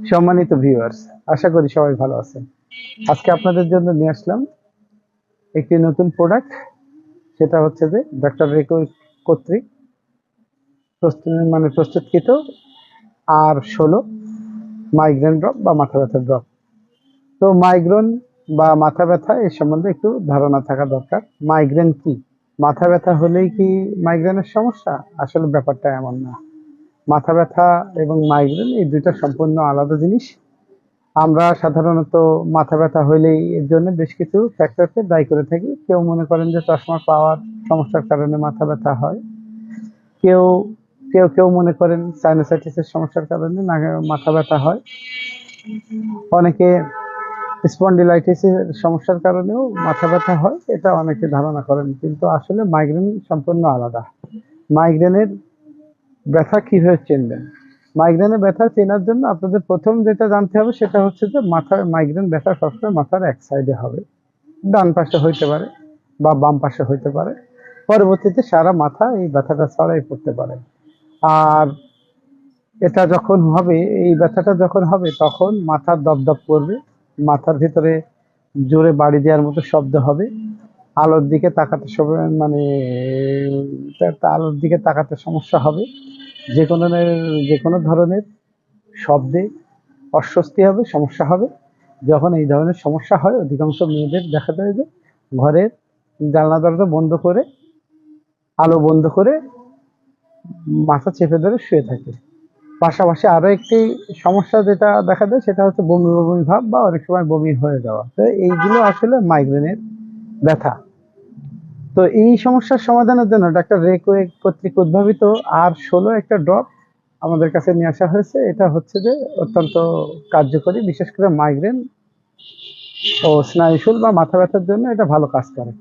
সম্মানিত ভিউয়ার্স, আশা করি সবাই ভালো আছেন। আজকে আপনাদের জন্য নিয়ে আসলাম একটি নতুন প্রোডাক্ট। সেটা হচ্ছে যে ডক্টর রেকো কর্তৃক প্রস্তুতকৃত R16 মাইগ্রেন ড্রপ বা মাথা ব্যথার ড্রপ। তো মাইগ্রেন বা মাথা ব্যথা এর সম্বন্ধে একটু ধারণা থাকা দরকার। মাইগ্রেন কি? মাথা ব্যথা হলেই কি মাইগ্রেনের সমস্যা? আসলে ব্যাপারটা এমন না। মাথা ব্যথা এবং মাইগ্রেন এই দুইটা সম্পূর্ণ আলাদা জিনিস। আমরা সাধারণত মাথা ব্যথা হইলেই এর জন্য বেশ কিছু ফ্যাক্টরকে দায়ী করে থাকি। কেউ মনে করেন যে চশমা পাওয়ার সমস্যার কারণে মাথা ব্যথা হয়। কেউ কেউ মনে করেন সাইনোসাইটিসের সমস্যার কারণে মাথা ব্যথা হয়। অনেকে স্পন্ডিলাইটিসের সমস্যার কারণেও মাথা ব্যথা হয়, এটা অনেকে ধারণা করেন। কিন্তু আসলে মাইগ্রেন সম্পূর্ণ আলাদা। মাইগ্রেনের ব্যথা কিভাবে চিনবেন? মাইগ্রেনের ব্যথা চেনার জন্য আপনাদের প্রথম যেটা জানতে হবে সেটা হচ্ছে যে মাইগ্রেন ব্যথা সবসময় মাথার এক সাইডে হবে। ডান পাশে হইতে পারে বা বাম পাশে হইতে পারে। পরবর্তীতে সারা মাথা এই ব্যথাটা ছড়াই পড়তে পারে। আর এটা যখন হবে, এই ব্যথাটা যখন হবে তখন মাথা দপদপ করবে, মাথার ভিতরে জোরে বাড়ি দেওয়ার মতো শব্দ হবে, আলোর দিকে তাকাতে আলোর দিকে তাকাতে সমস্যা হবে, যে কোনো ধরনের শব্দে অস্বস্তি হবে, সমস্যা হবে। যখন এই ধরনের সমস্যা হয় অধিকাংশ মেয়েদের দেখা যায় যে ঘরের জানলা দরজা বন্ধ করে, আলো বন্ধ করে মাথা চেপে ধরে শুয়ে থাকে। পাশাপাশি আরো একটি সমস্যা যেটা দেখা যায় সেটা হচ্ছে বমি বমি ভাব বা অনেক সময় বমি হয়ে যাওয়া। তো এইগুলো আসলে মাইগ্রেনের ব্যথা। তো এই সমস্যার সমাধানের জন্য ডাক্তার রেকো কর্তৃক উদ্ভাবিত R16 একটা ড্রপ আমাদের কাছে নিয়ে আসা হয়েছে। এটা হচ্ছে যে অত্যন্ত কার্যকরী, বিশেষ করে মাইগ্রেন ও স্নায়ুশূল বা মাথা ব্যথার জন্য এটা ভালো কাজ করে।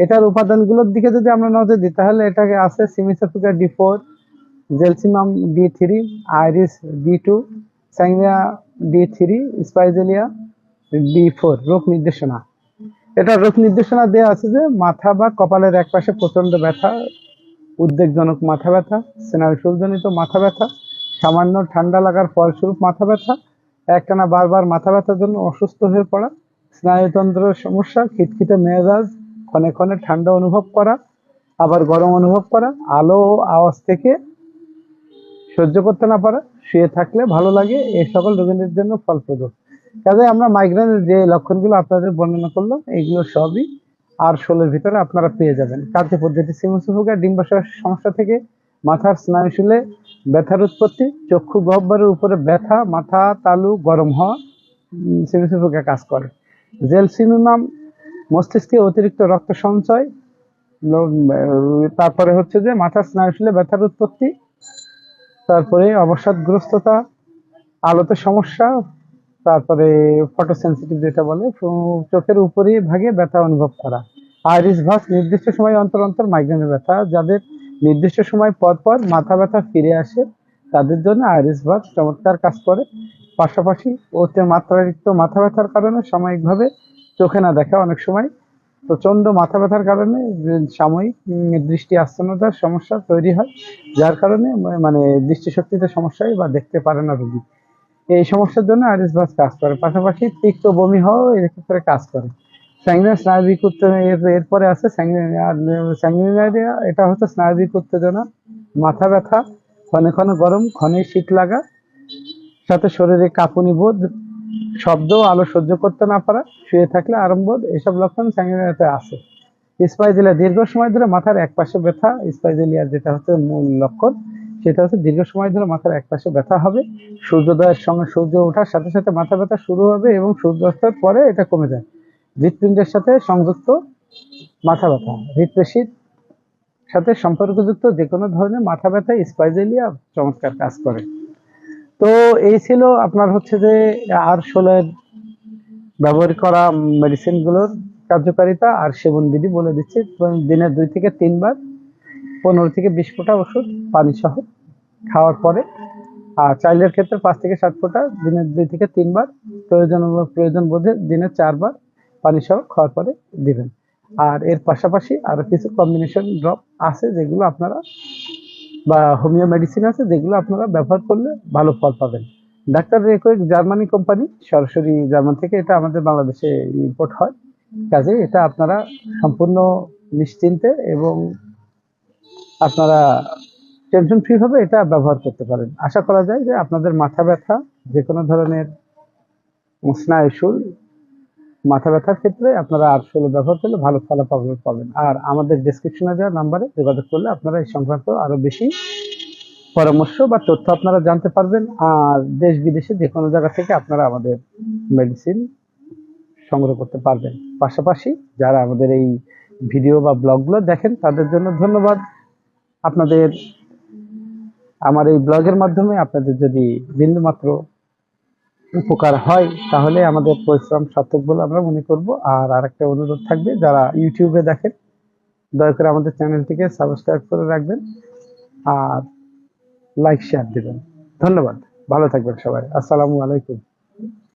এটার উপাদানগুলোর দিকে যদি আমরা নজর দিই তাহলে এটাকে আছে সিমিসাফিকা D4, জেলসিমাম D3, iris D2, স্যাংমিয়া D3, Spigelia D4। রোগ নির্দেশনা, এটা রোগ নির্দেশনা দেওয়া আছে যে মাথা বা কপালের এক পাশে প্রচন্ড ব্যথা, উদ্বেগজনক মাথা ব্যথা, স্নায়ুশূলজনিত মাথা ব্যথা, সামান্য ঠান্ডা লাগার ফলস্বরূপ মাথা ব্যথা, একটানা বারবার মাথা ব্যথার জন্য অসুস্থ হয়ে পড়া, স্নায়ুতন্ত্রের সমস্যা, খিটখিটে মেজাজ, ক্ষণে ক্ষণে ঠান্ডা অনুভব করা আবার গরম অনুভব করা, আলো ও আওয়াজ থেকে সহ্য করতে না পারা, শুয়ে থাকলে ভালো লাগে, এই সকল রোগীদের জন্য ফলপ্রদ। কাজে আমরা মাইগ্রেনের যে লক্ষণগুলো আপনাদের বর্ণনা করলাম এইগুলো সবই R16 ভিতরে আপনারা পেয়ে যাবেন। কার্য পদ্ধতি: সিমোসিফুগা ডিম্বাশয়ের সমস্যা থেকে মাথার স্নায়ুশূলে ব্যথার উৎপত্তি, চক্ষু গহ্বরের উপরে ব্যথা, মাথা তালু গরম হওয়া, সিমোসিফুগা কাজ করে। জেলসিনুনাম মস্তিষ্কে অতিরিক্ত রক্ত সঞ্চয়, তারপরে হচ্ছে যে মাথার স্নায়ুশূলে ব্যথার উৎপত্তি, তারপরে অবসাদগ্রস্ততা, আলোতে সমস্যা, তারপরে ফটোসেন্সিটিভ যেটা বলে, চোখের উপরি ভাগে ব্যথা অনুভব করা। আইরিস ভাস নির্দিষ্ট সময় অন্তর অন্তর মাইগ্রেনের ব্যথা, যাদের নির্দিষ্ট সময় পর পর মাথা ব্যথা ফিরে আসে তাদের জন্য আইরিস ভাস চমৎকার কাজ করে। পাশাপাশি মাত্রাতিরিক্ত মাথা ব্যথার কারণে সাময়িকভাবে চোখে না দেখা, অনেক সময় প্রচন্ড মাথা ব্যথার কারণে সাময়িক দৃষ্টি আচ্ছন্নতার সমস্যা তৈরি হয়, যার কারণে দৃষ্টিশক্তিতে সমস্যা হয় বা দেখতে পারে না রোগী। এই সমস্যার জন্য আইরিস ভাস কাজ করে। পাশাপাশি তিক্ত বমি হওয়া এর ক্ষেত্রে কাজ করে। স্যাঙ্গুইনাস স্নায়বিক উত্তেজনা, এরপরে আছে স্যাঙ্গুইনারিয়া, এটা হচ্ছে স্নায়বিক উত্তেজনা, মাথা ব্যথা, ক্ষণে ক্ষণে গরম, ক্ষণে শীত লাগা, সাথে শরীরে কাঁপুনি বোধ, শব্দ আলো সহ্য করতে না পারা, শুয়ে থাকলে আরাম বোধ, এসব লক্ষণ স্যাঙ্গুইনারিয়াতে আছে। স্পাইজেলিয়া, দীর্ঘ সময় ধরে মাথার এক পাশে ব্যথা। স্পাইজেলিয়ার যেটা হচ্ছে মূল লক্ষণ সেটা হচ্ছে দীর্ঘ সময় ধরে মাথার এক পাশে ব্যথা হবে, সূর্যোদয়ের সঙ্গে সূর্য ওঠার সাথে সাথে মাথা ব্যথা শুরু হবে এবং সূর্যাস্তের পরে এটা কমে যায়। হৃৎপিণ্ডের সাথে সংযুক্ত মাথা ব্যথা, হৃৎপেশির সাথে সম্পর্কযুক্ত যে কোনো ধরনের মাথা ব্যথা স্পাইজেলিয়া চমৎকার কাজ করে। তো এই ছিল আপনার হচ্ছে যে R16 ব্যবহার করা মেডিসিন গুলোর কার্যকারিতা আর সেবন বিধি বলে দিচ্ছি। দিনে 2 থেকে 3 বার 15 থেকে 20 ফোঁটা ওষুধ পানি সহ খাওয়ার পরে, আর চাইল্ডের ক্ষেত্রে 5 থেকে 7 ফোঁটা দিনে 2 থেকে 3 বার, প্রয়োজন বোধে দিনে 4 বার পানি সহ খাওয়ার পরে দিবেন। আর এর পাশাপাশি আরো কিছু কম্বিনেশন ড্রপ আছে যেগুলো আপনারা, বা হোমিও মেডিসিন আছে যেগুলো আপনারা ব্যবহার করলে ভালো ফল পাবেন। ডাক্তার রেকোয়েক জার্মানি কোম্পানি, সরাসরি জার্মান থেকে এটা আমাদের বাংলাদেশে ইম্পোর্ট হয়। কাজে এটা আপনারা সম্পূর্ণ নিশ্চিন্তে এবং আপনারা টেনশন ফ্রি ভাবে এটা ব্যবহার করতে পারেন। আশা করা যায় যে আপনাদের মাথা ব্যথা, যে কোনো ধরনের স্নায়ুশূল মাথা ব্যথার ক্ষেত্রে আপনারা আরশোল ব্যবহার করলে ভালো ফলাফল পাবেন। আর আমাদের ডেসক্রিপশনে দেওয়া নাম্বারে যোগাযোগ করলে আপনারা এই সংক্রান্ত আরো বেশি পরামর্শ বা তথ্য আপনারা জানতে পারবেন। আর দেশ বিদেশে যে কোনো জায়গা থেকে আপনারা আমাদের মেডিসিন সংগ্রহ করতে পারবেন। পাশাপাশি যারা আমাদের এই ভিডিও বা ব্লগগুলো দেখেন তাদের জন্য ধন্যবাদ। আপনাদের আমার এই ব্লগের মাধ্যমে আপনাদের যদি বিন্দুমাত্র উপকার হয় তাহলে আমাদের পরিশ্রম সার্থক বলে আমরা মনে করব। আর আরেকটা অনুরোধ থাকবে, যারা ইউটিউবে দেখেন দয়া করে আমাদের চ্যানেলটিকে সাবস্ক্রাইব করে রাখবেন আর লাইক শেয়ার দিবেন। ধন্যবাদ, ভালো থাকবেন সবাই। আসসালামু আলাইকুম।